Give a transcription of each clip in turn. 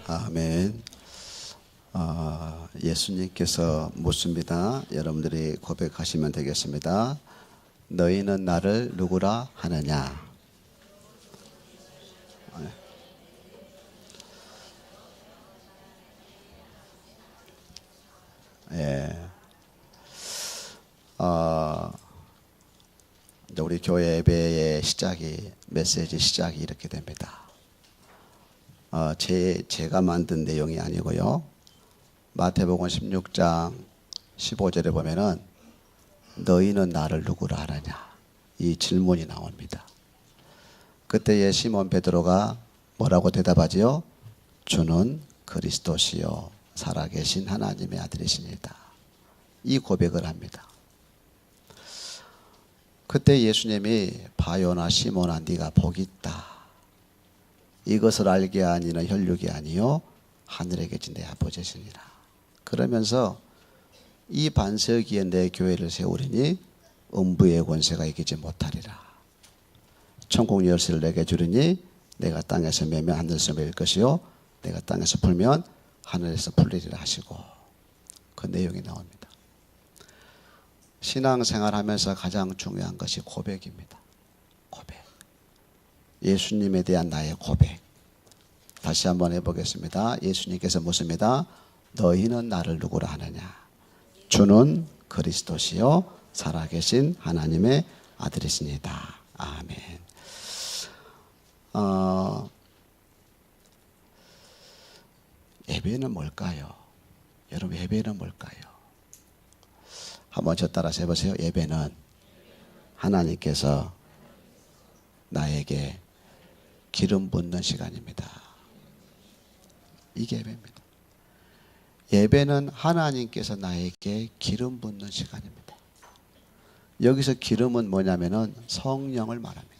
아멘. 예수님께서 묻습니다. 여러분들이 고백하시면 되겠습니다. 너희는 나를 누구라 하느냐? 예. 이제 우리 교회 예배의 시작이, 메시지 시작이 이렇게 됩니다. 제가 만든 내용이 아니고요. 마태복음 16장 15절에 보면은 너희는 나를 누구라 하느냐? 이 질문이 나옵니다. 그때에 시몬 베드로가 뭐라고 대답하지요? 주는 그리스도시요 살아계신 하나님의 아들이십니다. 이 고백을 합니다. 그때 예수님이 바요나 시몬아 네가 복이 있다. 이것을 알게 하니는 혈육이 아니요 하늘에 계신 내 아버지시니라. 그러면서 이 반세기에 내 교회를 세우리니 음부의 권세가 이기지 못하리라. 천국 열쇠를 내게 주리니 내가 땅에서 매면 하늘에서 매일 것이요 내가 땅에서 풀면 하늘에서 풀리리라 하시고, 그 내용이 나옵니다. 신앙생활하면서 가장 중요한 것이 고백입니다. 고백. 예수님에 대한 나의 고백. 다시 한번 해보겠습니다. 예수님께서 묻습니다. 너희는 나를 누구라 하느냐? 주는 그리스도시요 살아계신 하나님의 아들이십니다. 아멘. 예배는 뭘까요? 여러분, 예배는 뭘까요? 한번 저 따라서 해보세요. 예배는 하나님께서 나에게 기름 붓는 시간입니다. 이게 예배입니다. 예배는 하나님께서 나에게 기름 붓는 시간입니다. 여기서 기름은 뭐냐면은 성령을 말합니다.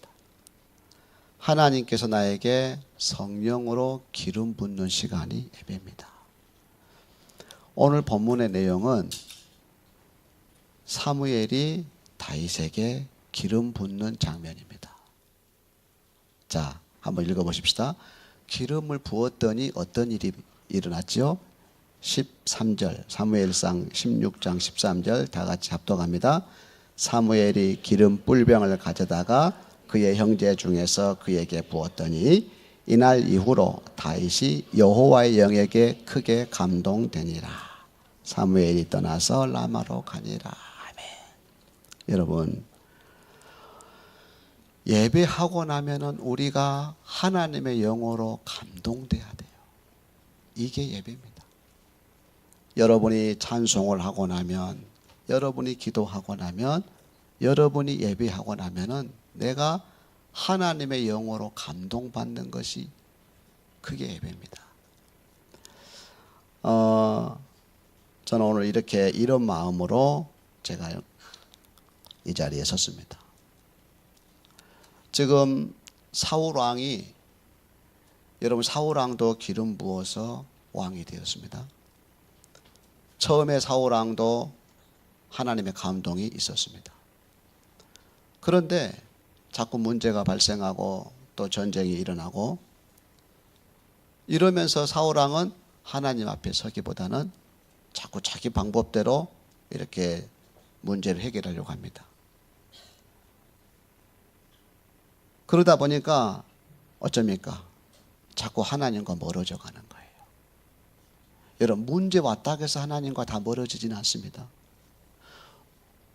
하나님께서 나에게 성령으로 기름 붓는 시간이 예배입니다. 오늘 본문의 내용은 사무엘이 다윗에게 기름 붓는 장면입니다. 자, 한번 읽어보십시다. 기름을 부었더니 어떤 일이 일어났죠? 13절, 사무엘상 16장 13절 다 같이 합독합니다. 사무엘이 기름 뿔병을 가져다가 그의 형제 중에서 그에게 부었더니 이날 이후로 다윗이 여호와의 영에게 크게 감동되니라. 사무엘이 떠나서 라마로 가니라. 아멘. 여러분, 예배하고 나면은 우리가 하나님의 영으로 감동돼야 돼요. 이게 예배입니다. 여러분이 찬송을 하고 나면, 여러분이 기도하고 나면, 여러분이 예배하고 나면은 내가 하나님의 영으로 감동받는 것이 그게 예배입니다. 저는 오늘 이렇게 이런 마음으로 제가 이 자리에 섰습니다. 지금 사울왕이, 여러분 사울왕도 기름 부어서 왕이 되었습니다. 처음에 사울왕도 하나님의 감동이 있었습니다. 그런데 자꾸 문제가 발생하고 또 전쟁이 일어나고 이러면서 사울왕은 하나님 앞에 서기보다는 자꾸 자기 방법대로 이렇게 문제를 해결하려고 합니다. 그러다 보니까 어쩝니까? 자꾸 하나님과 멀어져 가는 거예요. 여러분, 문제 왔다 해서 하나님과 다 멀어지지는 않습니다.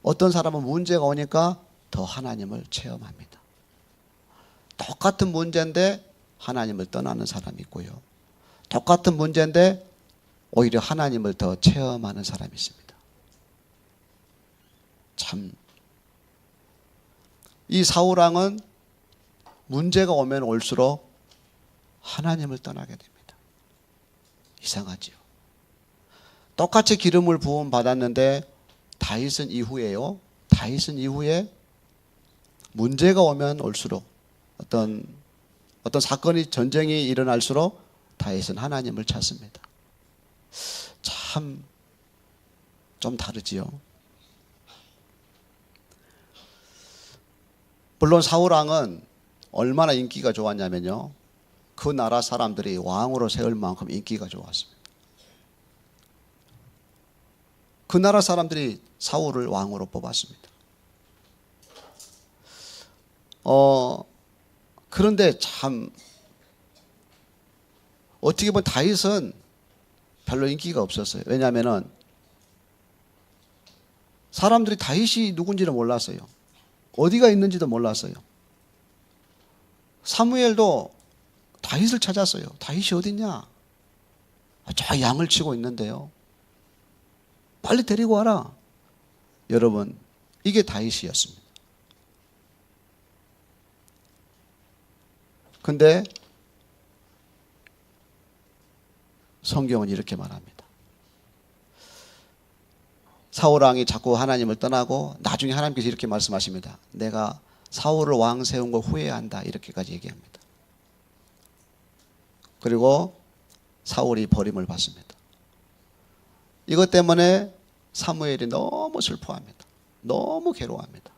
어떤 사람은 문제가 오니까 더 하나님을 체험합니다. 똑같은 문제인데 하나님을 떠나는 사람이 있고요. 똑같은 문제인데 오히려 하나님을 더 체험하는 사람이 있습니다. 참, 이 사울왕은 문제가 오면 올수록 하나님을 떠나게 됩니다. 이상하지요. 똑같이 기름을 부음 받았는데 다윗은 이후에요. 다윗은 이후에 문제가 오면 올수록 어떤 사건이, 전쟁이 일어날수록 다윗은 하나님을 찾습니다. 참 좀 다르지요. 물론 사울왕은 얼마나 인기가 좋았냐면요, 그 나라 사람들이 왕으로 세울 만큼 인기가 좋았습니다. 그 나라 사람들이 사울을 왕으로 뽑았습니다. 그런데 참 어떻게 보면 다윗은 별로 인기가 없었어요. 왜냐하면 사람들이 다윗이 누군지를 몰랐어요. 어디가 있는지도 몰랐어요. 사무엘도 다윗을 찾았어요. 다윗이 어딨냐? 저 양을 치고 있는데요. 빨리 데리고 와라. 여러분, 이게 다윗이었습니다. 근데 성경은 이렇게 말합니다. 사울 왕이 자꾸 하나님을 떠나고 나중에 하나님께서 이렇게 말씀하십니다. 내가 사울을 왕 세운 걸 후회한다. 이렇게까지 얘기합니다. 그리고 사울이 버림을 받습니다. 이것 때문에 사무엘이 너무 슬퍼합니다. 너무 괴로워합니다.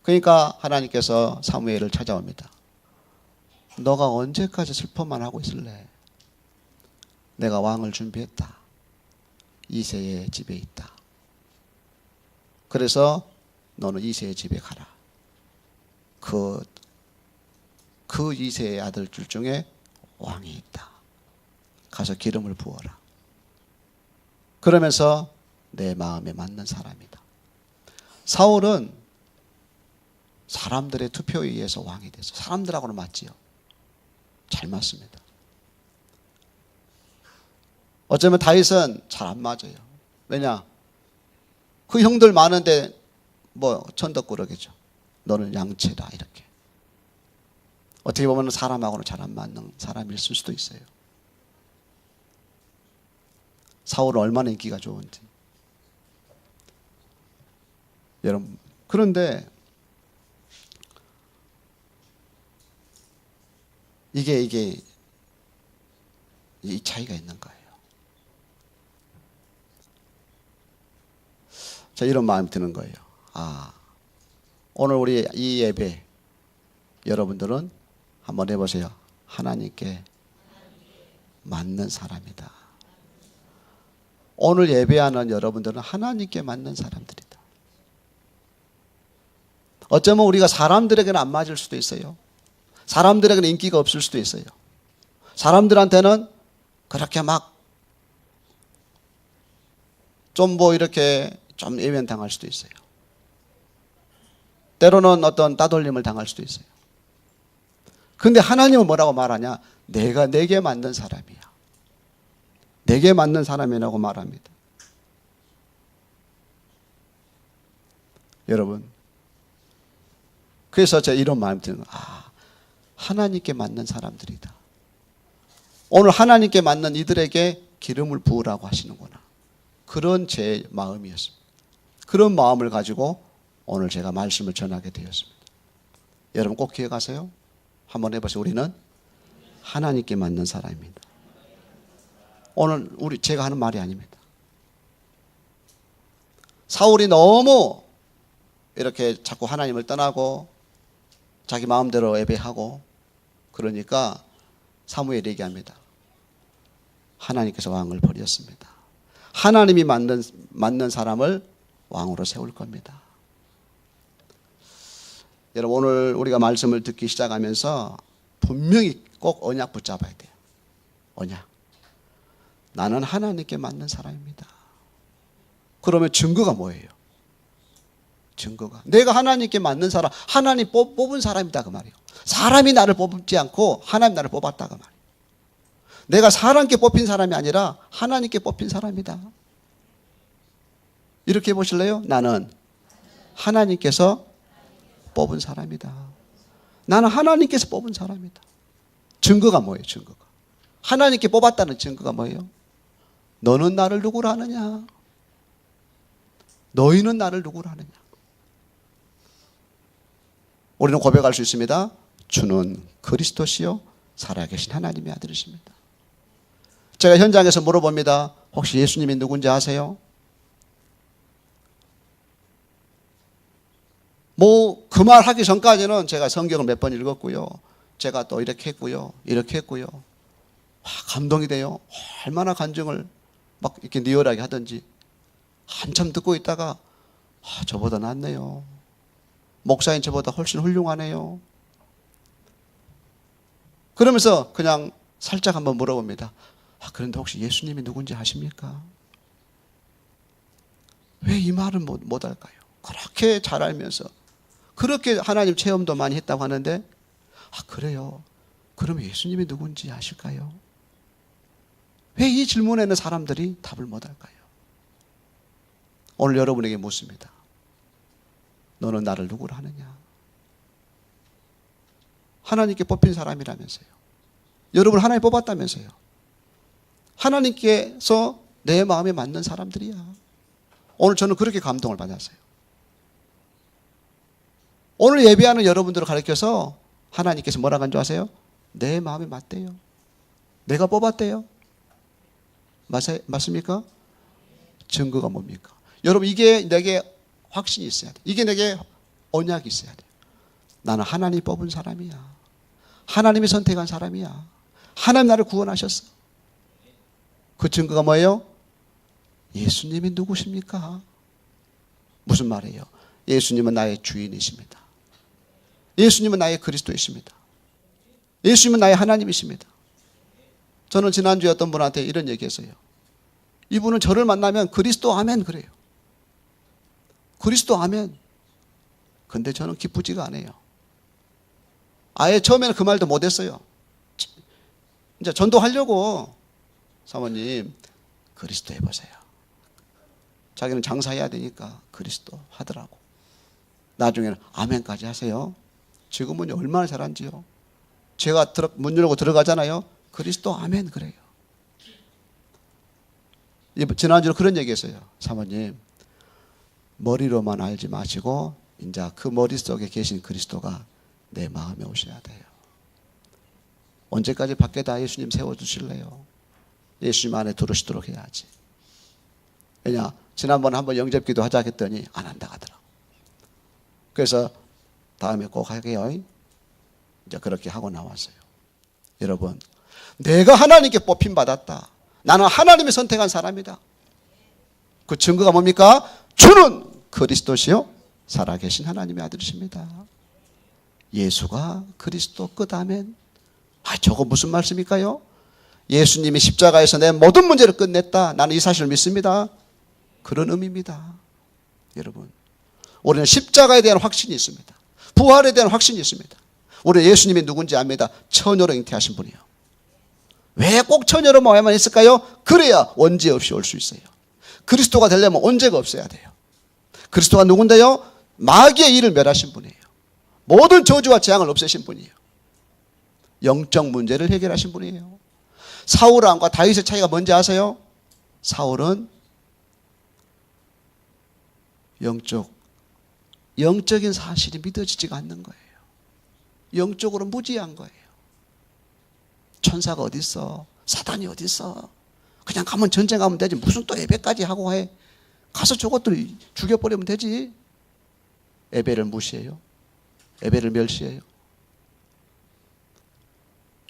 그러니까 하나님께서 사무엘을 찾아옵니다. 너가 언제까지 슬퍼만 하고 있을래? 내가 왕을 준비했다. 이새의 집에 있다. 그래서 너는 이새의 집에 가라. 그 이새의 아들들 중에 왕이 있다. 가서 기름을 부어라. 그러면서 내 마음에 맞는 사람이다. 사울은 사람들의 투표에 의해서 왕이 됐어요. 사람들하고는 맞지요. 잘 맞습니다. 어쩌면 다윗은 잘 안 맞아요. 왜냐? 그 형들 많은데 뭐 천덕꾸러기죠. 너는 양치라 이렇게. 어떻게 보면 사람하고는 잘 안 맞는 사람일 수도 있어요. 사울은 얼마나 인기가 좋은지. 여러분, 그런데 이게 이 차이가 있는 거예요. 자, 이런 마음이 드는 거예요. 오늘 우리 이 예배 여러분들은 한번 해보세요. 하나님께 맞는 사람이다. 오늘 예배하는 여러분들은 하나님께 맞는 사람들이다. 어쩌면 우리가 사람들에게는 안 맞을 수도 있어요. 사람들에게는 인기가 없을 수도 있어요. 사람들한테는 그렇게 막 좀 뭐 이렇게 좀 외면당할 수도 있어요. 때로는 어떤 따돌림을 당할 수도 있어요. 근데 하나님은 뭐라고 말하냐? 내가 내게 맞는 사람이야. 내게 맞는 사람이라고 말합니다. 여러분, 그래서 제가 이런 마음이 드는 거예요. 하나님께 맞는 사람들이다. 오늘 하나님께 맞는 이들에게 기름을 부으라고 하시는구나. 그런 제 마음이었습니다. 그런 마음을 가지고 오늘 제가 말씀을 전하게 되었습니다. 여러분 꼭 기억하세요. 한번 해보세요. 우리는 하나님께 맞는 사람입니다. 오늘 제가 하는 말이 아닙니다. 사울이 너무 이렇게 자꾸 하나님을 떠나고 자기 마음대로 예배하고 그러니까 사무엘이 얘기합니다. 하나님께서 왕을 버렸습니다. 하나님이 맞는 사람을 왕으로 세울 겁니다. 여러분 오늘 우리가 말씀을 듣기 시작하면서 분명히 꼭 언약 붙잡아야 돼요. 언약. 나는 하나님께 맞는 사람입니다. 그러면 증거가 뭐예요? 증거가 내가 하나님께 맞는 사람, 하나님 뽑은 사람이다 그 말이에요. 사람이 나를 뽑지 않고 하나님 나를 뽑았다 그 말이에요. 내가 사람께 뽑힌 사람이 아니라 하나님께 뽑힌 사람이다. 이렇게 보실래요? 나는 하나님께서 뽑은 사람이다. 나는 하나님께서 뽑은 사람이다. 증거가 뭐예요? 증거가 하나님께 뽑았다는 증거가 뭐예요? 너는 나를 누구로 하느냐? 너희는 나를 누구로 하느냐? 우리는 고백할 수 있습니다. 주는 그리스도시요 살아계신 하나님의 아들이십니다. 제가 현장에서 물어봅니다. 혹시 예수님이 누군지 아세요? 뭐 그 말 하기 전까지는 제가 성경을 몇 번 읽었고요. 제가 또 이렇게 했고요, 이렇게 했고요. 감동이 돼요. 얼마나 간증을 막 이렇게 리얼하게 하든지. 한참 듣고 있다가 저보다 낫네요. 목사인 저보다 훨씬 훌륭하네요. 그러면서 그냥 살짝 한번 물어봅니다. 그런데 혹시 예수님이 누군지 아십니까? 왜 이 말을 못 할까요? 그렇게 잘 알면서 그렇게 하나님 체험도 많이 했다고 하는데 그래요. 그럼 예수님이 누군지 아실까요? 왜 이 질문에는 사람들이 답을 못 할까요? 오늘 여러분에게 묻습니다. 너는 나를 누구로 하느냐? 하나님께 뽑힌 사람이라면서요. 여러분 하나님 뽑았다면서요. 하나님께서 내 마음에 맞는 사람들이야. 오늘 저는 그렇게 감동을 받았어요. 오늘 예배하는 여러분들을 가르쳐서 하나님께서 뭐라고 한 줄 아세요? 내 마음에 맞대요. 내가 뽑았대요. 맞습니까? 증거가 뭡니까? 여러분 이게 내게 확신이 있어야 돼. 이게 내게 언약이 있어야 돼. 나는 하나님이 뽑은 사람이야. 하나님이 선택한 사람이야. 하나님 나를 구원하셨어. 그 증거가 뭐예요? 예수님이 누구십니까? 무슨 말이에요? 예수님은 나의 주인이십니다. 예수님은 나의 그리스도이십니다. 예수님은 나의 하나님이십니다. 저는 지난주에 어떤 분한테 이런 얘기했어요. 이분은 저를 만나면 그리스도 아멘 그래요. 그리스도 아멘. 근데 저는 기쁘지가 않아요. 아예 처음에는 그 말도 못했어요. 이제 전도하려고 사모님 그리스도 해보세요. 자기는 장사해야 되니까 그리스도 하더라고. 나중에는 아멘까지 하세요. 지금은 얼마나 잘한지요. 제가 문 열고 들어가잖아요. 그리스도 아멘 그래요. 지난주에 그런 얘기했어요. 사모님 머리로만 알지 마시고 이제 그 머릿속에 계신 그리스도가 내 마음에 오셔야 돼요. 언제까지 밖에다 예수님 세워주실래요? 예수님 안에 들어오시도록 해야지. 왜냐 지난번에 한번 영접기도 하자 했더니 안 한다 하더라고. 그래서 다음에 꼭 하게요. 이제 그렇게 하고 나왔어요. 여러분 내가 하나님께 뽑힘 받았다. 나는 하나님이 선택한 사람이다. 그 증거가 뭡니까? 주는 그리스도시요 살아계신 하나님의 아들이십니다. 예수가 그리스도 끝 아멘. 저거 무슨 말씀일까요? 예수님이 십자가에서 내 모든 문제를 끝냈다. 나는 이 사실을 믿습니다. 그런 의미입니다. 여러분 우리는 십자가에 대한 확신이 있습니다. 부활에 대한 확신이 있습니다. 우리 예수님이 누군지 압니다. 처녀로 잉태하신 분이요. 왜 꼭 처녀로 모여만 있을까요? 그래야 원죄 없이 올 수 있어요. 그리스도가 되려면 원죄가 없어야 돼요. 그리스도가 누군데요? 마귀의 일을 멸하신 분이에요. 모든 저주와 재앙을 없애신 분이에요. 영적 문제를 해결하신 분이에요. 사울 왕과 다윗의 차이가 뭔지 아세요? 사울은 영적인 사실이 믿어지지가 않는 거예요. 영적으로 무지한 거예요. 천사가 어디 있어? 사단이 어디 있어? 그냥 가면 전쟁하면 되지. 무슨 또 예배까지 하고 해? 가서 저것들 죽여버리면 되지. 예배를 무시해요. 예배를 멸시해요.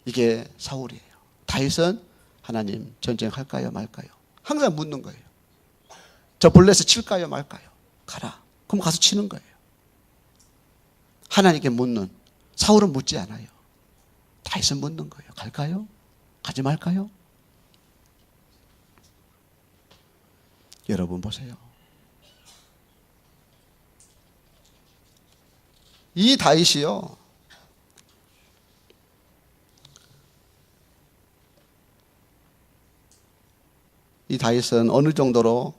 이게 사울이에요. 다윗은 하나님 전쟁할까요 말까요? 항상 묻는 거예요. 저 블레셋 칠까요 말까요? 가라. 그럼 가서 치는 거예요. 하나님께 묻는. 사울은 묻지 않아요. 다윗은 묻는 거예요. 갈까요? 가지 말까요? 여러분 보세요. 이 다윗이요. 이 다윗은 어느 정도로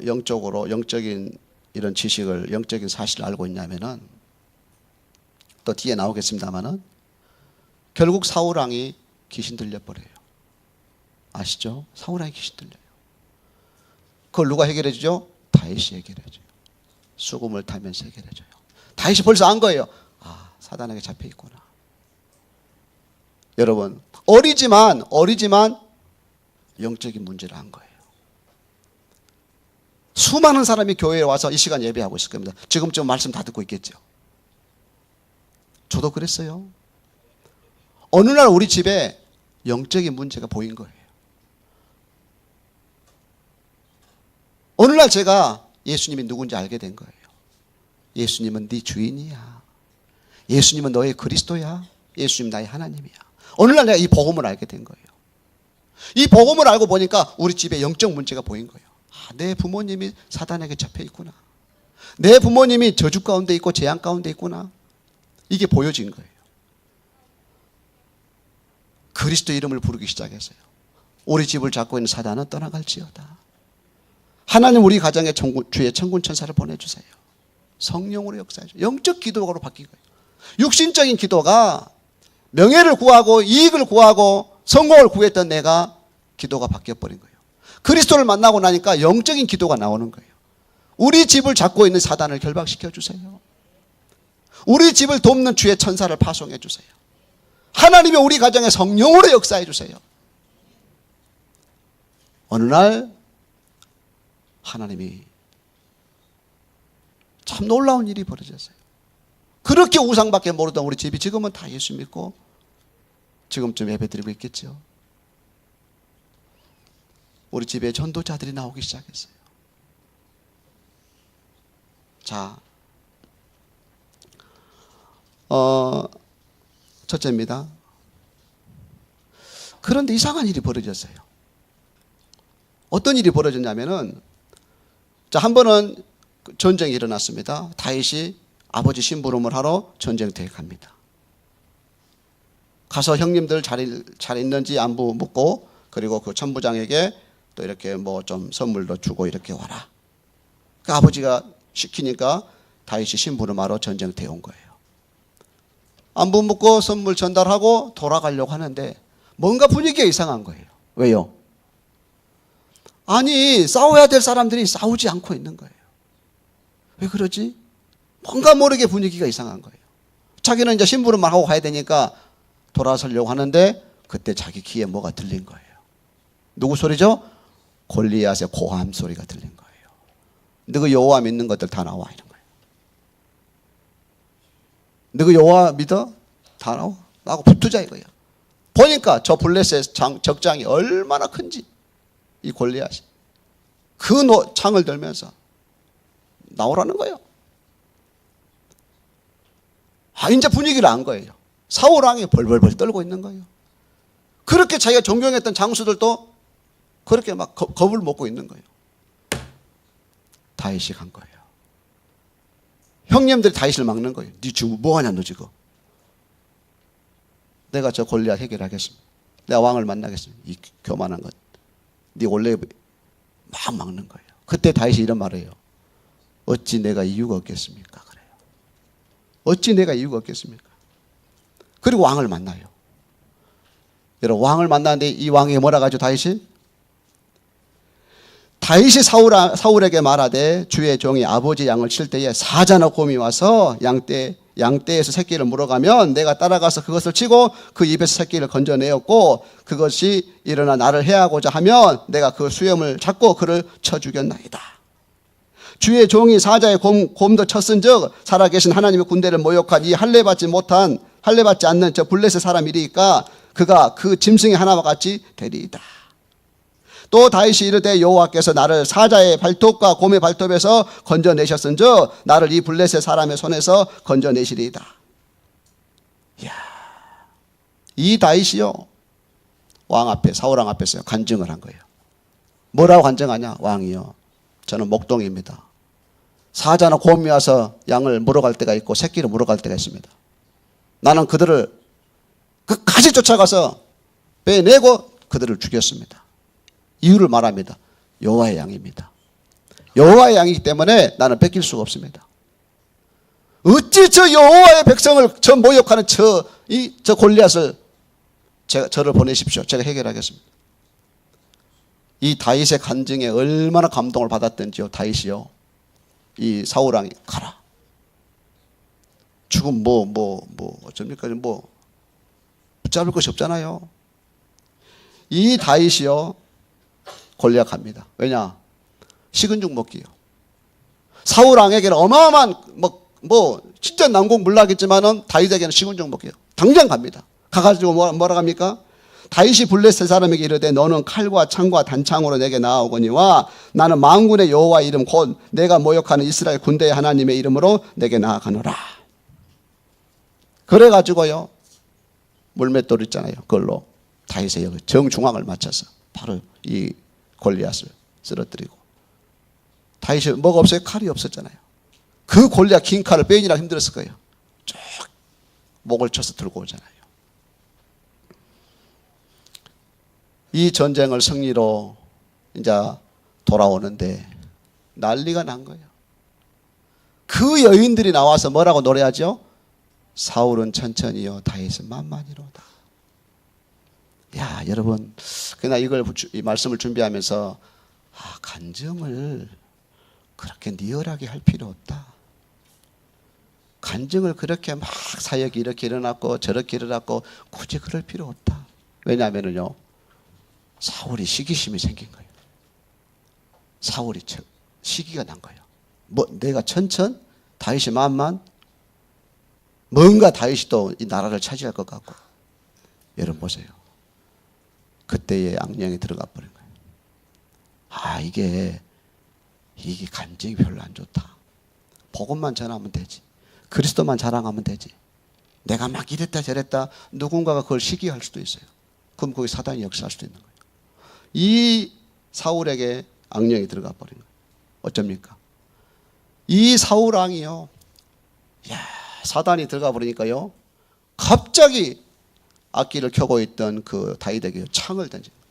영적인 이런 지식을, 영적인 사실을 알고 있냐면은 또 뒤에 나오겠습니다만은 결국 사울왕이 귀신 들려버려요. 아시죠? 사울왕이 귀신 들려요. 그걸 누가 해결해 주죠? 다윗이 해결해 줘요. 수금을 타면서 해결해 줘요. 다윗이 벌써 안 거예요. 사단에게 잡혀 있구나. 여러분 어리지만 영적인 문제를 안 거예요. 수많은 사람이 교회에 와서 이 시간 예배하고 있을 겁니다. 지금쯤 말씀 다 듣고 있겠죠. 저도 그랬어요. 어느 날 우리 집에 영적인 문제가 보인 거예요. 어느 날 제가 예수님이 누군지 알게 된 거예요. 예수님은 네 주인이야. 예수님은 너의 그리스도야. 예수님 나의 하나님이야. 어느 날 내가 이 복음을 알게 된 거예요. 이 복음을 알고 보니까 우리 집에 영적 문제가 보인 거예요. 아, 내 부모님이 사단에게 잡혀 있구나. 내 부모님이 저주 가운데 있고 재앙 가운데 있구나. 이게 보여진 거예요. 그리스도 이름을 부르기 시작했어요. 우리 집을 잡고 있는 사단은 떠나갈지어다. 하나님 우리 가정에 주의 천군 천사를 보내주세요. 성령으로 역사해줘요. 영적 기도가로 바뀐 거예요. 육신적인 기도가 명예를 구하고 이익을 구하고 성공을 구했던 내가 기도가 바뀌어버린 거예요. 그리스도를 만나고 나니까 영적인 기도가 나오는 거예요. 우리 집을 잡고 있는 사단을 결박시켜 주세요. 우리 집을 돕는 주의 천사를 파송해 주세요. 하나님이 우리 가정에 성령으로 역사해 주세요. 어느 날 하나님이 참 놀라운 일이 벌어졌어요. 그렇게 우상밖에 모르던 우리 집이 지금은 다 예수 믿고 지금쯤 예배드리고 있겠죠. 우리 집에 전도자들이 나오기 시작했어요. 자, 첫째입니다. 그런데 이상한 일이 벌어졌어요. 어떤 일이 벌어졌냐면은, 자, 한 번은 전쟁이 일어났습니다. 다윗이 아버지 심부름을 하러 전쟁터에 갑니다. 가서 형님들 잘 있는지 안부 묻고, 그리고 그 천부장에게 또 이렇게 뭐 좀 선물도 주고 이렇게 와라. 그 아버지가 시키니까 다윗이 심부름하러 전쟁터에 온 거예요. 안부 묻고 선물 전달하고 돌아가려고 하는데 뭔가 분위기가 이상한 거예요. 왜요? 아니, 싸워야 될 사람들이 싸우지 않고 있는 거예요. 왜 그러지? 뭔가 모르게 분위기가 이상한 거예요. 자기는 이제 심부름만 하고 가야 되니까 돌아서려고 하는데 그때 자기 귀에 뭐가 들린 거예요. 누구 소리죠? 골리앗의 고함 소리가 들린 거예요. 너그 여호와 믿는 것들 다 나와 이런 거예요. 너그 여호와 믿어? 다 나와? 나하고 붙으자 이거예요. 보니까 저 블레셋 적장이 얼마나 큰지, 이 골리앗이 그 창을 들면서 나오라는 거예요. 아, 이제 분위기를 안 거예요. 사울 왕이 벌벌벌 떨고 있는 거예요. 그렇게 자기가 존경했던 장수들도 그렇게 막 겁을 먹고 있는 거예요. 다윗이 간 거예요. 형님들이 다윗을 막는 거예요. 네 지금 뭐하냐 너 지금. 내가 저 골리앗 해결하겠습니다. 내가 왕을 만나겠습니다. 이 교만한 것. 네 원래 막 막는 거예요. 그때 다윗이 이런 말을 해요. 어찌 내가 이유가 없겠습니까? 그래요. 어찌 내가 이유가 없겠습니까? 그리고 왕을 만나요. 여러분, 왕을 만나는데 이 왕이 뭐라 가지고 다윗이 사울에게 말하되 주의 종이 아버지 양을 칠 때에 사자나 곰이 와서 양떼에서 새끼를 물어가면 내가 따라가서 그것을 치고 그 입에서 새끼를 건져내었고 그것이 일어나 나를 해하고자 하면 내가 그 수염을 잡고 그를 쳐 죽였나이다. 주의 종이 사자의 곰도 쳤은즉 살아계신 하나님의 군대를 모욕한 이 할례받지 않는 저 블레셋 사람이리까 그가 그 짐승의 하나와 같이 되리이다. 또 다윗이 이르되 여호와께서 나를 사자의 발톱과 곰의 발톱에서 건져내셨은즉 나를 이 블레셋 사람의 손에서 건져내시리이다. 이야, 이 다윗이요 왕 앞에 사울 왕 앞에서 간증을 한 거예요. 뭐라고 간증하냐? 왕이요, 저는 목동입니다. 사자나 곰이 와서 양을 물어갈 때가 있고 새끼를 물어갈 때가 있습니다. 나는 그들을 끝까지 쫓아가서 빼내고 그들을 죽였습니다. 이유를 말합니다. 여호와의 양입니다. 여호와의 양이기 때문에 나는 뺏길 수가 없습니다. 어찌 저 여호와의 백성을 저 모욕하는 저 골리앗을 저를 보내십시오. 제가 해결하겠습니다. 이 다윗의 간증에 얼마나 감동을 받았던지요. 다윗이요, 이 사울 왕이 가라. 죽음 어쩝니까? 붙잡을 것이 없잖아요. 이 다윗이요 골리앗 갑니다. 왜냐? 식은 죽 먹기요. 사울 왕에게는 어마어마한 뭐 진짜 난공불락했지만은 다윗에게는 시군 정복해요. 당장 갑니다. 가가지고 뭐라 합니까? 다윗이 블레셋 사람에게 이르되 너는 칼과 창과 단창으로 내게 나아오거니와 나는 만군의 여호와 이름 곧 내가 모욕하는 이스라엘 군대의 하나님의 이름으로 내게 나아가노라. 그래가지고요 물맷돌 있잖아요. 그걸로 다윗의 여기 정중앙을 맞춰서 바로 이 골리앗을 쓰러뜨리고, 다윗이 뭐가 없어요? 칼이 없었잖아요. 그 골리앗 긴 칼을 빼기나 힘들었을 거예요. 쭉 목을 쳐서 들고 오잖아요. 이 전쟁을 승리로 이제 돌아오는데 난리가 난 거예요. 그 여인들이 나와서 뭐라고 노래하죠? 사울은 천천히요 다윗은 만만히로다. 야, 여러분, 그냥 이 말씀을 준비하면서 간증을 그렇게 리얼하게 할 필요 없다. 간증을 그렇게 막 사역이 이렇게 일어났고 저렇게 일어났고 굳이 그럴 필요 없다. 왜냐하면요 사울이 시기심이 생긴 거예요. 사울이 시기가 난 거예요. 뭐 내가 천천, 다윗이 만만, 뭔가 다윗이 또 이 나라를 차지할 것 같고. 여러분 보세요. 그때의 악령이 들어가 버린 거예요. 이게 간증이 별로 안 좋다. 복음만 전하면 되지. 그리스도만 자랑하면 되지. 내가 막 이랬다 저랬다 누군가가 그걸 시기할 수도 있어요. 그럼 거기 사단이 역사할 수도 있는 거예요. 이 사울에게 악령이 들어가 버린 거예요. 어쩝니까? 이 사울 왕이요. 사단이 들어가 버리니까요. 갑자기 악기를 켜고 있던 그 다윗에게 창을 던진 거예요.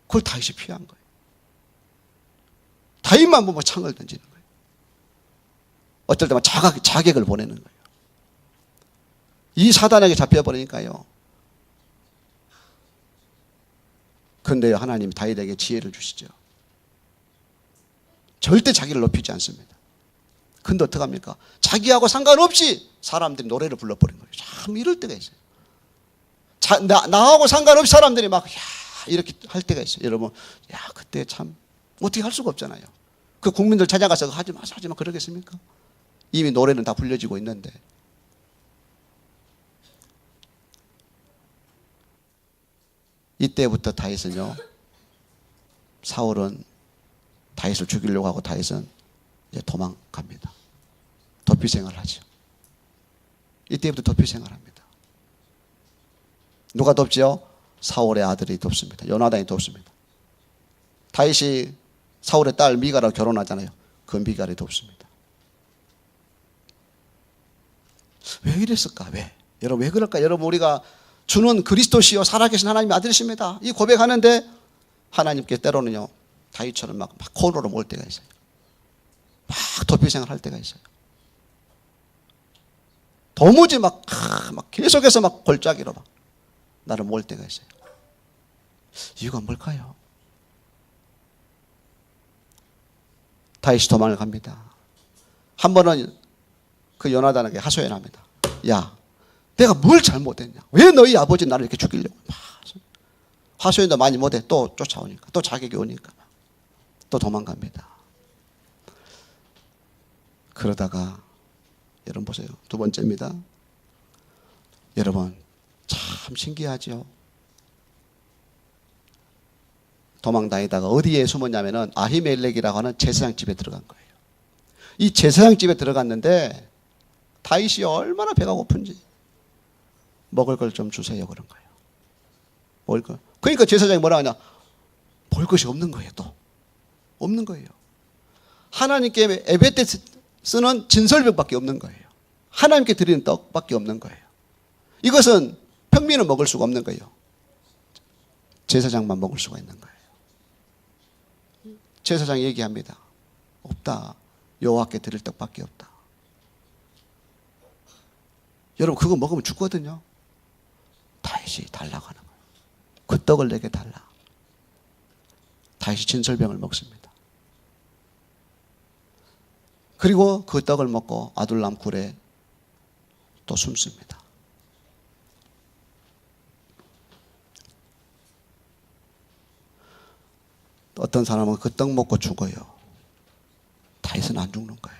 그걸 다윗이 피한 거예요. 다윗만 보면 창을 던지는 거예요. 어떨 때만 자객을 보내는 거예요. 이 사단에게 잡혀버리니까요. 그런데 하나님이 다윗에게 지혜를 주시죠. 절대 자기를 높이지 않습니다. 근데 어떡합니까? 자기하고 상관없이 사람들이 노래를 불러버린 거예요. 참 이럴 때가 있어요. 나하고 상관없이 사람들이 막 이렇게 할 때가 있어요. 여러분, 그때 참 어떻게 할 수가 없잖아요. 그 국민들 찾아가서 하지 마 그러겠습니까? 이미 노래는 다 불려지고 있는데. 이때부터 다윗은요, 사울은 다윗을 죽이려고 하고 다윗은 이제 도망갑니다. 도피 생활을 하죠. 이때부터 도피 생활을 합니다. 누가 돕지요? 사울의 아들이 돕습니다. 요나단이 돕습니다. 다윗이 사울의 딸 미가랑 결혼하잖아요. 그 미가를 돕습니다. 왜 이랬을까? 왜? 여러분 왜 그럴까? 여러분 우리가 주는 그리스도시요 살아계신 하나님의 아들이십니다. 이 고백하는데 하나님께 때로는요 다윗처럼 막 코너로 몰 때가 있어요. 막 도피 생활할 때가 있어요. 도무지 막 계속해서 막 골짜기로 막 나를 몰 때가 있어요. 이유가 뭘까요? 다윗이 도망을 갑니다. 한 번은 그 요나단에게 하소연합니다. 야, 내가 뭘 잘못했냐? 왜 너희 아버지 나를 이렇게 죽이려고? 하소연도 많이 못해. 또 쫓아오니까, 또 자격이 오니까 또 도망갑니다. 그러다가 여러분 보세요. 두 번째입니다. 여러분 참 신기하죠. 도망 다니다가 어디에 숨었냐면은 아히멜렉이라고 하는 제사장 집에 들어간 거예요. 이 제사장 집에 들어갔는데 다윗이 얼마나 배가 고픈지 먹을 걸 좀 주세요 그런 거예요. 먹을 걸. 그러니까 제사장이 뭐라 하냐? 볼 것이 없는 거예요. 또 없는 거예요. 하나님께 예배 때 쓰는 진설병밖에 없는 거예요. 하나님께 드리는 떡밖에 없는 거예요. 이것은 평민은 먹을 수가 없는 거예요. 제사장만 먹을 수가 있는 거예요. 제사장이 얘기합니다. 없다. 여호와께 드릴 떡밖에 없다. 여러분 그거 먹으면 죽거든요. 다윗이 달라고 하는 거예요. 그 떡을 내게 달라. 다윗이 진설병을 먹습니다. 그리고 그 떡을 먹고 아둘람 굴에 또 숨습니다. 어떤 사람은 그 떡 먹고 죽어요. 다윗은 안 죽는 거예요.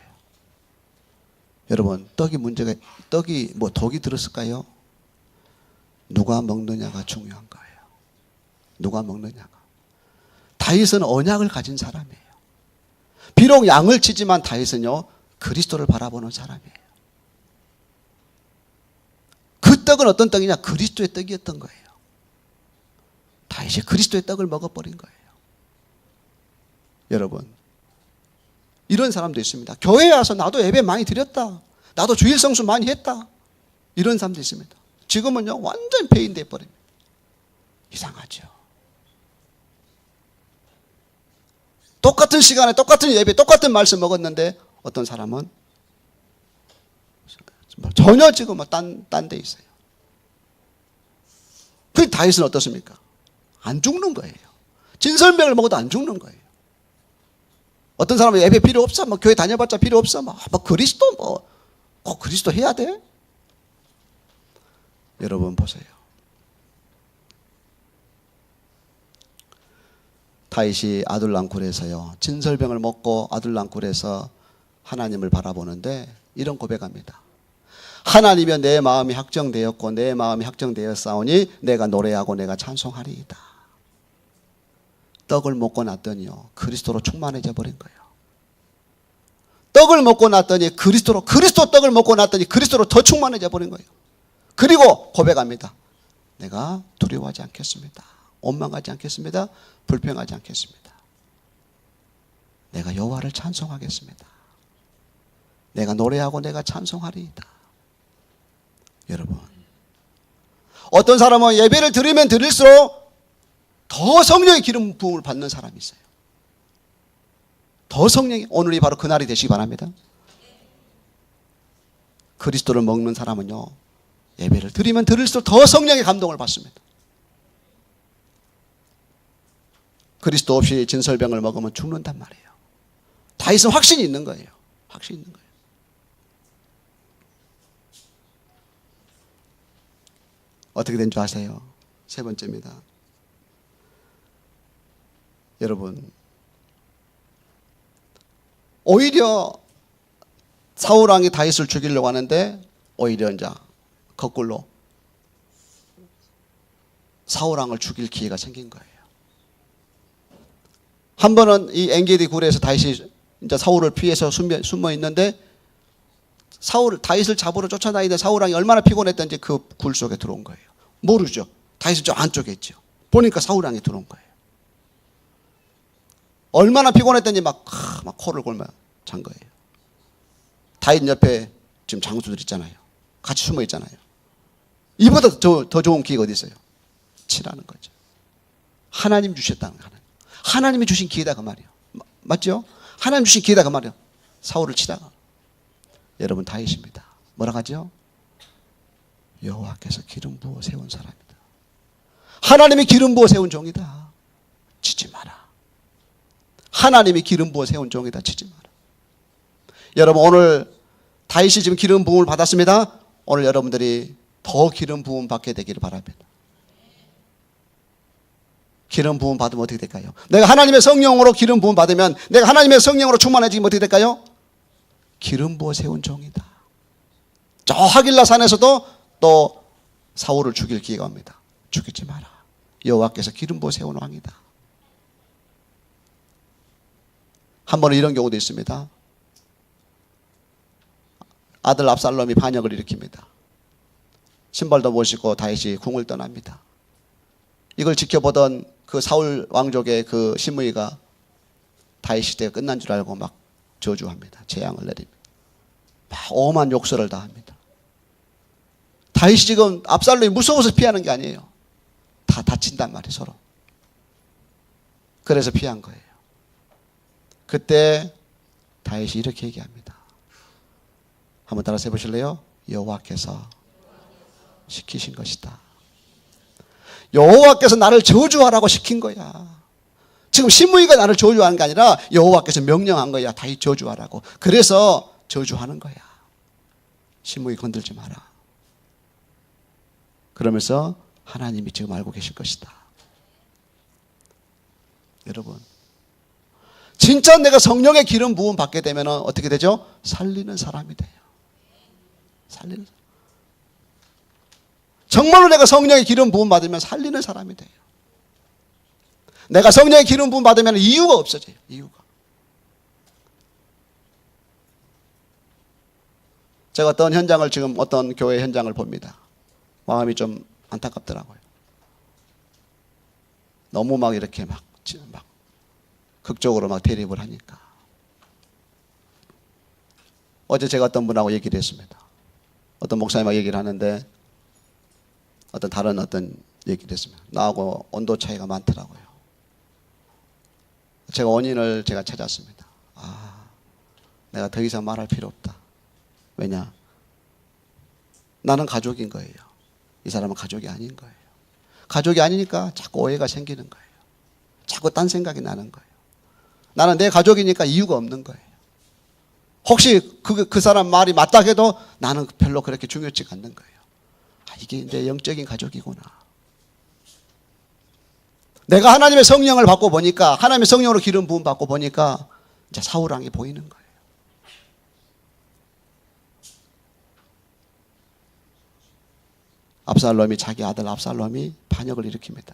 여러분, 떡이 뭐 독이 들었을까요? 누가 먹느냐가 중요한 거예요. 누가 먹느냐가. 다윗은 언약을 가진 사람이에요. 비록 양을 치지만 다윗은요, 그리스도를 바라보는 사람이에요. 그 떡은 어떤 떡이냐? 그리스도의 떡이었던 거예요. 다윗이 그리스도의 떡을 먹어버린 거예요. 여러분, 이런 사람도 있습니다. 교회에 와서 나도 예배 많이 드렸다. 나도 주일 성수 많이 했다. 이런 사람도 있습니다. 지금은요, 완전 폐인돼 버립니다. 이상하죠. 똑같은 시간에 똑같은 예배, 똑같은 말씀 먹었는데 어떤 사람은 전혀 지금 딴 데 있어요. 그 다윗은 어떻습니까? 안 죽는 거예요. 진설명을 먹어도 안 죽는 거예요. 어떤 사람은 예배 필요 없어. 뭐 교회 다녀봤자 필요 없어. 뭐 그리스도 꼭 그리스도 해야 돼? 여러분 보세요. 다윗이 아둘람굴에서요, 진설병을 먹고 아둘람굴에서 하나님을 바라보는데 이런 고백합니다. 하나님이여 내 마음이 확정되었고 내 마음이 확정되었사오니 내가 노래하고 내가 찬송하리이다. 떡을 먹고 났더니요, 그리스도로 충만해져 버린 거예요. 떡을 먹고 났더니 그리스도 떡을 먹고 났더니 그리스도로 더 충만해져 버린 거예요. 그리고 고백합니다. 내가 두려워하지 않겠습니다. 원망하지 않겠습니다. 불평하지 않겠습니다. 내가 여호와를 찬송하겠습니다. 내가 노래하고 내가 찬송하리이다. 여러분, 어떤 사람은 예배를 드리면 드릴수록 더 성령의 기름 부음을 받는 사람이 있어요. 더 성령이, 오늘이 바로 그날이 되시기 바랍니다. 그리스도를 먹는 사람은요, 예배를 드리면 드릴수록 더 성령의 감동을 받습니다. 그리스도 없이 진설병을 먹으면 죽는단 말이에요. 다윗은 확신이 있는 거예요. 확신이 있는 거예요. 어떻게 된 줄 아세요? 세 번째입니다. 여러분, 오히려 사울왕이 다윗을 죽이려고 하는데 오히려 이제 거꾸로 사울왕을 죽일 기회가 생긴 거예요. 한 번은 이 엔게디 굴에서 다윗이 이제 사울을 피해서 숨어 있는데 다윗을 잡으러 쫓아다니던 사울왕이 얼마나 피곤했던지 그 굴 속에 들어온 거예요. 모르죠. 다윗은 저 안쪽에 있죠. 보니까 사울왕이 들어온 거예요. 얼마나 피곤했던지 막 코를 골며 잔 거예요. 다윗 옆에 지금 장수들 있잖아요. 같이 숨어 있잖아요. 이보다 더 좋은 기회가 어디 있어요? 치라는 거죠. 하나님 주셨다는 거예요. 하나님이 주신 기회다 그 말이에요. 맞죠? 하나님 주신 기회다 그 말이에요. 사울을 치다가. 여러분, 다윗입니다. 뭐라 하죠? 여호와께서 기름 부어 세운 사람이다. 하나님이 기름 부어 세운 종이다. 치지 마라. 하나님이 기름 부어 세운 종이다. 치지 마라. 여러분, 오늘 다윗이 지금 기름 부음을 받았습니다. 오늘 여러분들이 더 기름 부음 받게 되기를 바랍니다. 기름 부음 받으면 어떻게 될까요? 내가 하나님의 성령으로 기름 부음 받으면, 내가 하나님의 성령으로 충만해지면 어떻게 될까요? 기름 부어 세운 종이다. 저 하길라 산에서도 또 사울을 죽일 기회가 옵니다. 죽이지 마라. 여호와께서 기름 부어 세운 왕이다. 한 번은 이런 경우도 있습니다. 아들 압살롬이 반역을 일으킵니다. 신발도 못 신고 다윗이 궁을 떠납니다. 이걸 지켜보던 그 사울 왕족의 그 시므이가 다윗 시대가 끝난 줄 알고 막 저주합니다. 재앙을 내립니다. 막 엄한 욕설을 다 합니다. 다윗이 지금 압살롬이 무서워서 피하는 게 아니에요. 다 다친단 말이에요, 서로. 그래서 피한 거예요. 그때 다윗이 이렇게 얘기합니다. 한번 따라서 해보실래요? 여호와께서 시키신 것이다. 여호와께서 나를 저주하라고 시킨 거야. 지금 시므이가 나를 저주하는 게 아니라 여호와께서 명령한 거야. 다윗 저주하라고. 그래서 저주하는 거야. 시므이 건들지 마라. 그러면서 하나님이 지금 알고 계실 것이다. 여러분, 진짜 내가 성령의 기름 부음 받게 되면 어떻게 되죠? 살리는 사람이 돼요. 살리는 사람. 정말로 내가 성령의 기름 부음 받으면 살리는 사람이 돼요. 내가 성령의 기름 부음 받으면 이유가 없어져요. 이유가. 제가 어떤 현장을 지금 어떤 교회 현장을 봅니다. 마음이 좀 안타깝더라고요. 너무 막 이렇게 막 극적으로 막 대립을 하니까. 어제 제가 어떤 분하고 얘기를 했습니다. 어떤 목사님하고 얘기를 하는데 어떤 다른 어떤 얘기를 했습니다. 나하고 온도 차이가 많더라고요. 제가 원인을 제가 찾았습니다. 내가 더 이상 말할 필요 없다. 왜냐? 나는 가족인 거예요. 이 사람은 가족이 아닌 거예요. 가족이 아니니까 자꾸 오해가 생기는 거예요. 자꾸 딴 생각이 나는 거예요. 나는 내 가족이니까 이유가 없는 거예요. 혹시 그 사람 말이 맞다 해도 나는 별로 그렇게 중요치 않는 거예요. 이게 내 영적인 가족이구나. 내가 하나님의 성령을 받고 보니까, 하나님의 성령으로 기름 부음 받고 보니까 이제 사울왕이 보이는 거예요. 압살롬이, 자기 아들 압살롬이 반역을 일으킵니다.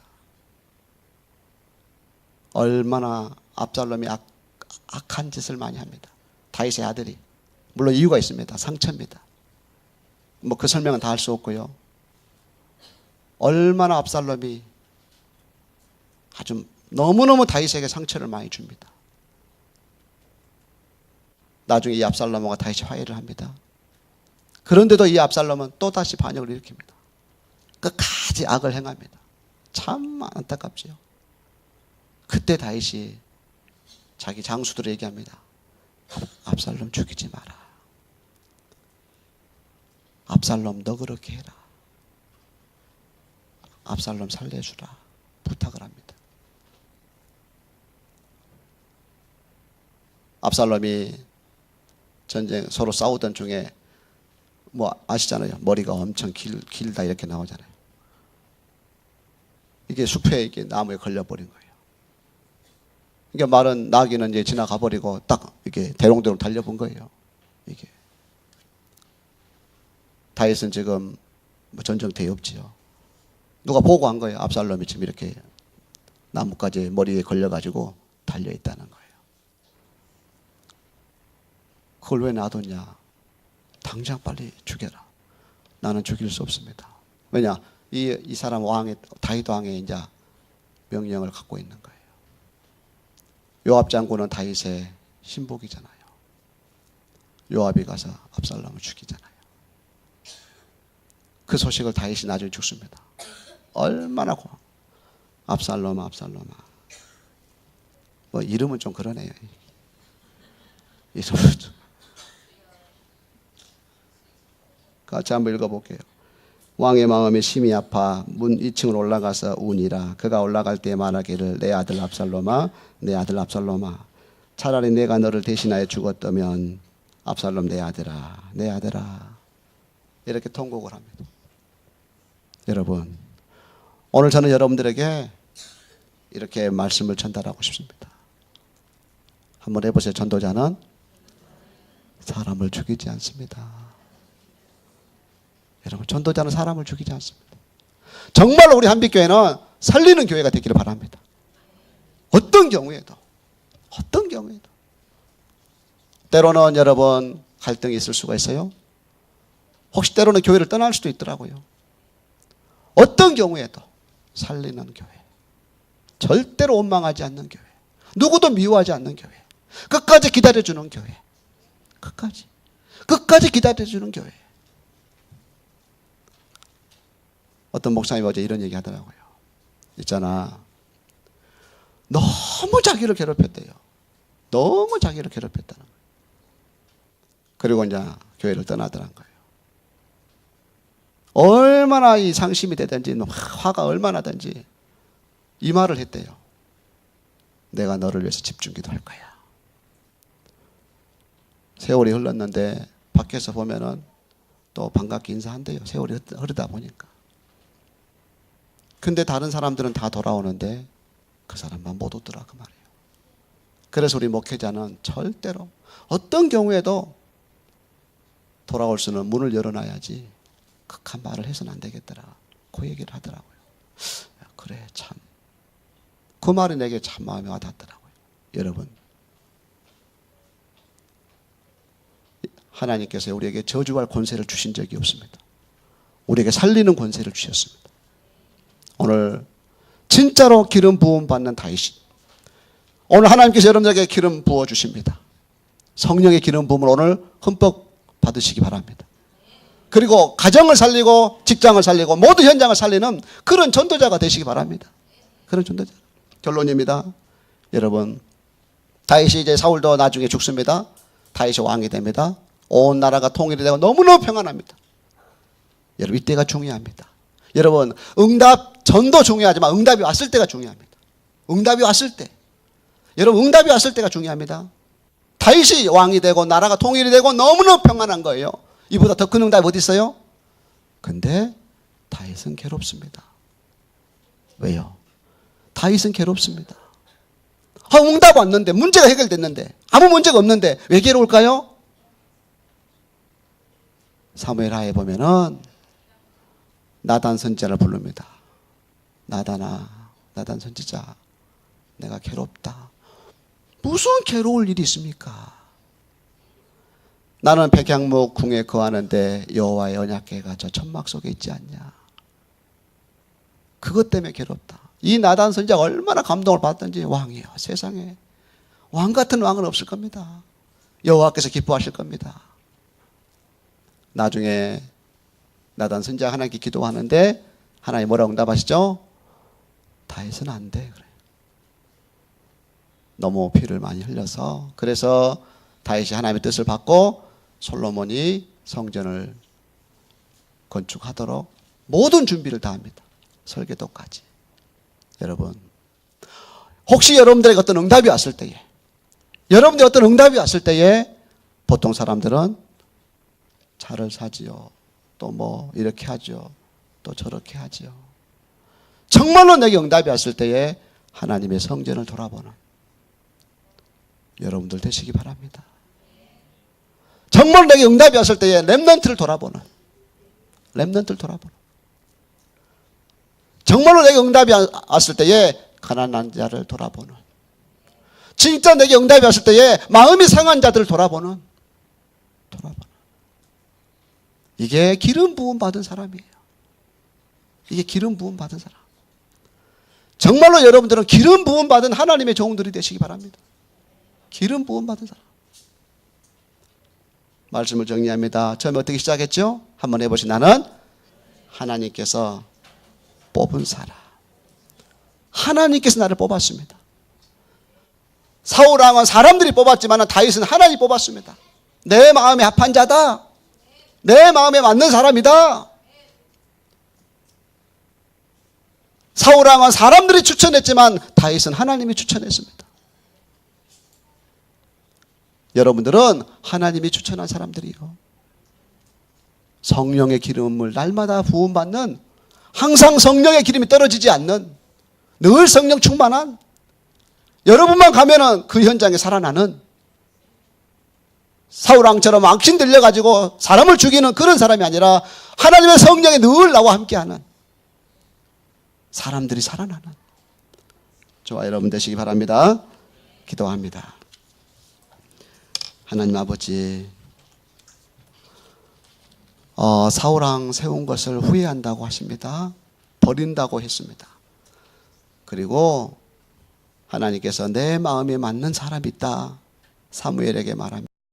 얼마나 압살롬이 악한 짓을 많이 합니다. 다윗의 아들이. 물론 이유가 있습니다. 상처입니다. 뭐 그 설명은 다 할 수 없고요. 얼마나 압살롬이 아주 너무너무 다윗에게 상처를 많이 줍니다. 나중에 이 압살롬과 다윗이 화해를 합니다. 그런데도 이 압살롬은 또다시 반역을 일으킵니다. 끝까지 악을 행합니다. 참 안타깝지요. 그때 다윗이 자기 장수들을 얘기합니다. 압살롬 죽이지 마라. 압살롬 너 그렇게 해라. 압살롬 살려주라. 부탁을 합니다. 압살롬이 전쟁 서로 싸우던 중에 뭐 아시잖아요. 머리가 엄청 길다 이렇게 나오잖아요. 이게 숲에 이게 나무에 걸려버린 거예요. 이게 마른 나귀는 이제 지나가 버리고 딱 이렇게 대롱대롱 달려본 거예요. 이게 다윗은 지금 뭐 전쟁터에 없지요. 누가 보고한 거예요. 압살롬이 지금 이렇게 나뭇가지 머리에 걸려가지고 달려 있다는 거예요. 그걸 왜 놔뒀냐? 당장 빨리 죽여라. 나는 죽일 수 없습니다. 왜냐? 이 사람 왕의, 다윗 왕의 이제 명령을 갖고 있는 거예요. 요압 장군은 다윗의 신복이잖아요. 요압이 가서 압살롬을 죽이잖아요. 그 소식을 다윗이 나중에 죽습니다. 얼마나 압살롬아. 뭐 이름은 좀 그러네요. 이름은 좀. 같이 한번 읽어볼게요. 왕의 마음이 심히 아파 문 2층으로 올라가서 우니라. 그가 올라갈 때 말하기를 내 아들 압살롬아, 내 아들 압살롬아, 차라리 내가 너를 대신하여 죽었다면 압살롬 내 아들아, 내 아들아. 이렇게 통곡을 합니다. 여러분, 오늘 저는 여러분들에게 이렇게 말씀을 전달하고 싶습니다. 한번 해보세요. 전도자는 사람을 죽이지 않습니다. 여러분, 전도자는 사람을 죽이지 않습니다. 정말로 우리 한빛교회는 살리는 교회가 되기를 바랍니다. 어떤 경우에도. 때로는 여러분 갈등이 있을 수가 있어요. 혹시 때로는 교회를 떠날 수도 있더라고요. 어떤 경우에도 살리는 교회. 절대로 원망하지 않는 교회. 누구도 미워하지 않는 교회. 끝까지 기다려주는 교회. 끝까지 기다려주는 교회. 어떤 목사님이 어제 이런 얘기 하더라고요. 있잖아. 너무 자기를 괴롭혔대요. 너무 자기를 괴롭혔다는 거예요. 그리고 이제 교회를 떠나더란 거예요. 얼마나 이 상심이 되든지 화가 얼마나 든지 이 말을 했대요. 내가 너를 위해서 집중 기도할 거야. 세월이 흘렀는데 밖에서 보면은 또 반갑게 인사한대요. 세월이 흐르다 보니까. 근데 다른 사람들은 다 돌아오는데 그 사람만 못 오더라 그 말이에요. 그래서 우리 목회자는 절대로 어떤 경우에도 돌아올 수는 문을 열어놔야지 극한 말을 해서는 안 되겠더라. 그 얘기를 하더라고요. 그래, 참. 그 말이 내게 참 마음에 와닿더라고요. 여러분, 하나님께서 우리에게 저주할 권세를 주신 적이 없습니다. 우리에게 살리는 권세를 주셨습니다. 오늘 진짜로 기름 부음 받는 다윗이, 오늘 하나님께서 여러분들에게 기름 부어 주십니다. 성령의 기름 부음을 오늘 흠뻑 받으시기 바랍니다. 그리고 가정을 살리고 직장을 살리고 모든 현장을 살리는 그런 전도자가 되시기 바랍니다. 그런 전도자. 결론입니다. 여러분, 다윗이 이제 사울도 나중에 죽습니다. 다윗이 왕이 됩니다. 온 나라가 통일이 되고 너무너무 평안합니다. 여러분, 이때가 중요합니다. 여러분, 응답, 전도 중요하지만 응답이 왔을 때가 중요합니다. 응답이 왔을 때. 여러분, 응답이 왔을 때가 중요합니다. 다윗이 왕이 되고 나라가 통일이 되고 너무너무 평안한 거예요. 이보다 더 큰 응답이 어디 있어요? 근데 다윗은 괴롭습니다. 왜요? 다윗은 괴롭습니다. 응답 왔는데, 문제가 해결됐는데, 아무 문제가 없는데 왜 괴로울까요? 사무엘하에 보면은 나단 선지자를 부릅니다. 나단아, 나단 선지자, 내가 괴롭다. 무슨 괴로울 일이 있습니까? 나는 백향목 궁에 거하는데 여호와의 언약궤가 저 천막 속에 있지 않냐. 그것 때문에 괴롭다. 이 나단 선지자가 얼마나 감동을 받았던지. 왕이요, 세상에 왕 같은 왕은 없을 겁니다. 여호와께서 기뻐하실 겁니다. 나중에 나단 선지자가 하나님께 기도하는데 하나님 뭐라고 응답하시죠? 다윗은 안 돼. 그래. 너무 피를 많이 흘려서. 그래서 다윗이 하나님의 뜻을 받고 솔로몬이 성전을 건축하도록 모든 준비를 다 합니다. 설계도까지. 여러분, 혹시 여러분들에게 어떤 응답이 왔을 때에, 여러분들이 어떤 응답이 왔을 때에 보통 사람들은 차를 사지요, 또 뭐 이렇게 하죠, 또 저렇게 하죠. 정말로 내게 응답이 왔을 때에 하나님의 성전을 돌아보는 여러분들 되시기 바랍니다. 정말 내게 응답이 왔을 때에 렘넌트를 돌아보는, 정말로 내게 응답이 왔을 때에 가난한 자를 돌아보는, 진짜 내게 응답이 왔을 때에 마음이 상한 자들을 돌아보는. 이게 기름 부음 받은 사람이에요. 이게 기름 부음 받은 사람. 정말로 여러분들은 기름 부음 받은 하나님의 종들이 되시기 바랍니다. 기름 부음 받은 사람. 말씀을 정리합니다. 처음에 어떻게 시작했죠? 한번 해보시. 나는 하나님께서 뽑은 사람. 하나님께서 나를 뽑았습니다. 사울 왕은 사람들이 뽑았지만 다윗은 하나님이 뽑았습니다. 내 마음에 합한 자다. 내 마음에 맞는 사람이다. 사울 왕은 사람들이 추천했지만 다윗은 하나님이 추천했습니다. 여러분들은 하나님이 추천한 사람들이요, 성령의 기름을 날마다 부음받는, 항상 성령의 기름이 떨어지지 않는, 늘 성령 충만한, 여러분만 가면은 그 현장에 살아나는, 사울왕처럼 왕신 들려가지고 사람을 죽이는 그런 사람이 아니라 하나님의 성령이 늘 나와 함께하는 사람들이 살아나는, 저와 여러분 되시기 바랍니다. 기도합니다. 하나님 아버지, 사울왕 세운 것을 후회한다고 하십니다. 버린다고 했습니다. 그리고 하나님께서 내 마음에 맞는 사람이 있다, 사무엘에게 말합니다.